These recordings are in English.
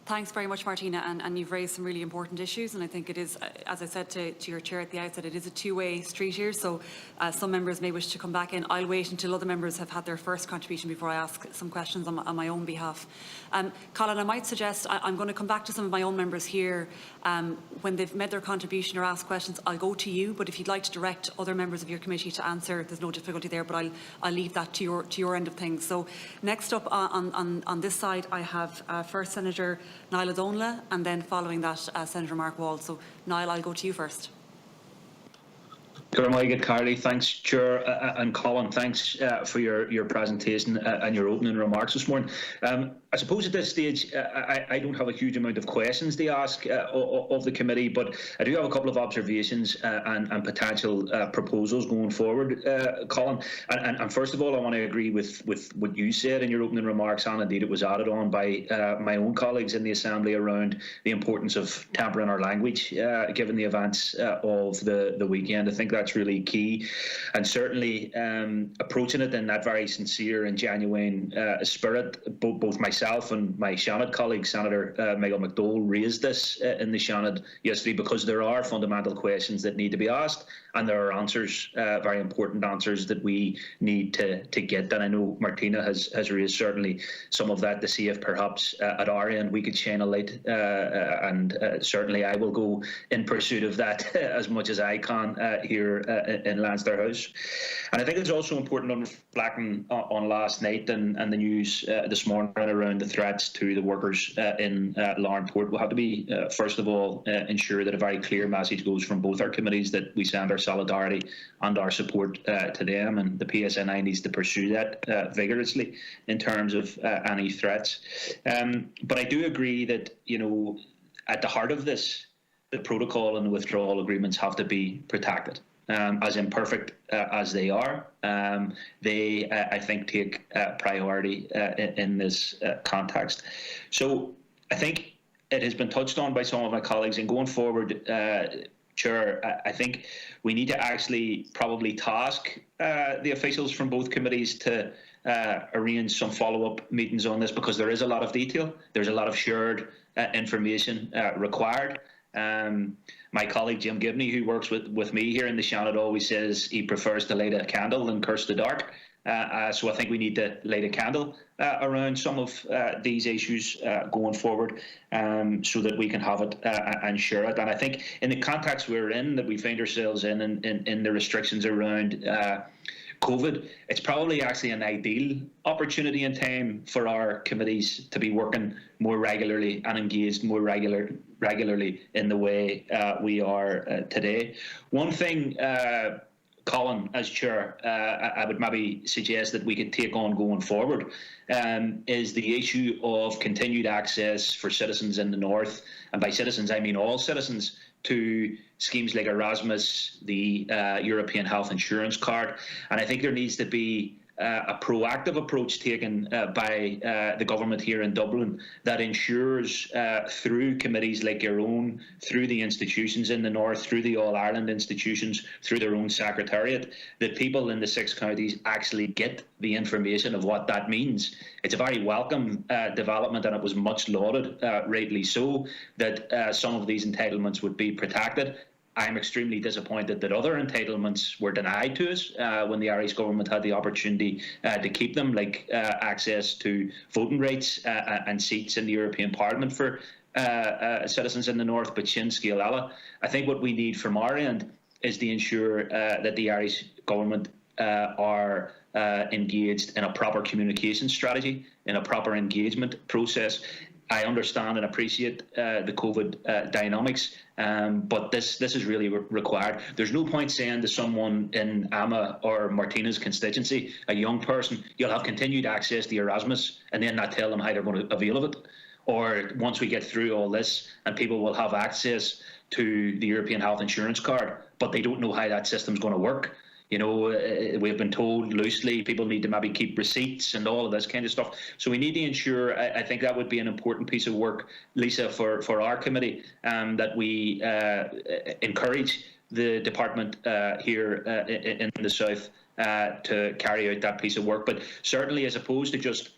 Thanks very much, Martina, and you've raised some really important issues, and I think it is, as I said to your chair at the outset, it is a two-way street here, so some members may wish to come back in. I'll wait until other members have had their first contribution before I ask some questions on my own behalf. Colin, I might suggest, I'm going to come back to some of my own members here. When they've made their contribution or asked questions, I'll go to you, but if you'd like to direct other members of your committee to answer, there's no difficulty there, but I'll leave that to your end of things. So next up on this side, I have First Senator Niall O'Donnell, and then following that, Senator Mark Wall. So, Niall, I'll go to you first. Good, Carly. Thanks, Chair, and Colin. Thanks for your presentation and your opening remarks this morning. I suppose at this stage, I don't have a huge amount of questions to ask of the committee, but I do have a couple of observations and potential proposals going forward, Colin. And first of all, I want to agree with what you said in your opening remarks, and indeed it was added on by my own colleagues in the Assembly around the importance of tempering our language, given the events of the weekend. I think that's really key, and certainly approaching it in that very sincere and genuine spirit. Both myself and my Seanad colleague, Senator Michael McDowell, raised this in the Seanad yesterday because there are fundamental questions that need to be asked, and there are answers, very important answers that we need to get. And I know Martina has raised certainly some of that to see if perhaps at our end we could shine a light, and certainly I will go in pursuit of that as much as I can here in Leinster House. And I think it's also important on reflecting on last night and the news this morning around the threats to the workers in Laurenport. We'll have to be, first of all, ensure that a very clear message goes from both our committees that we send our solidarity and our support to them, and the PSNI needs to pursue that vigorously in terms of any threats. But I do agree that, at the heart of this, the protocol and the withdrawal agreements have to be protected. As imperfect as they are, they, I think, take priority in this context. So I think it has been touched on by some of my colleagues, and going forward, Chair, I think we need to actually probably task the officials from both committees to arrange some follow-up meetings on this, because there is a lot of detail. There's a lot of shared information required. My colleague Jim Gibney, who works with me here in the Seanad, always says he prefers to light a candle than curse the dark. So I think we need to light a candle around some of these issues going forward, so that we can have it and share it. And I think in the context we're in, that we find ourselves in the restrictions around COVID, it's probably actually an ideal opportunity and time for our committees to be working more regularly and engaged more regularly in the way we are today. One thing, Colin, as Chair, I would maybe suggest that we could take on going forward is the issue of continued access for citizens in the North, and by citizens I mean all citizens, to schemes like Erasmus, the European Health Insurance Card. And I think there needs to be a proactive approach taken by the government here in Dublin that ensures through committees like your own, through the institutions in the North, through the All-Ireland institutions, through their own secretariat, that people in the 6 counties actually get the information of what that means. It's a very welcome development, and it was much lauded, rightly so, that some of these entitlements would be protected. I'm extremely disappointed that other entitlements were denied to us when the Irish government had the opportunity to keep them, like access to voting rights and seats in the European Parliament for citizens in the North, but Shin Scéal Eile. I think what we need from our end is to ensure that the Irish government are engaged in a proper communication strategy, in a proper engagement process. I understand and appreciate the COVID dynamics, but this is really required. There's no point saying to someone in Amma or Martina's constituency, a young person, you'll have continued access to Erasmus, and then not tell them how they're going to avail of it. Or once we get through all this and people will have access to the European Health Insurance Card, but they don't know how that system's going to work. We've been told loosely people need to maybe keep receipts and all of this kind of stuff. So we need to ensure, I think that would be an important piece of work, Lisa, for our committee, that we encourage the department here in the South to carry out that piece of work. But certainly, as opposed to just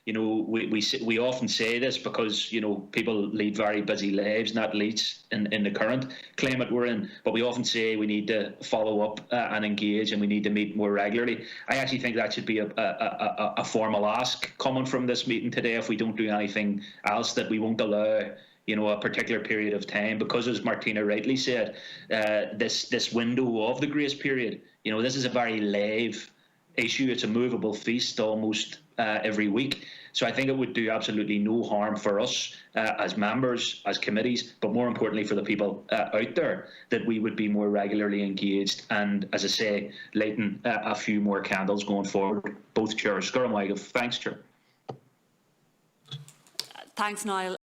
we often say this because, people lead very busy lives, not least in the current climate we're in. But we often say we need to follow up and engage, and we need to meet more regularly. I actually think that should be a formal ask coming from this meeting today. If we don't do anything else, that we won't allow a particular period of time, because, as Martina rightly said, this window of the grace period, this is a very live issue. It's a movable feast almost every week. So I think it would do absolutely no harm for us as members, as committees, but more importantly for the people out there, that we would be more regularly engaged and, as I say, lighting a few more candles going forward. Both chairs. Thanks, Chair. Thanks, Niall.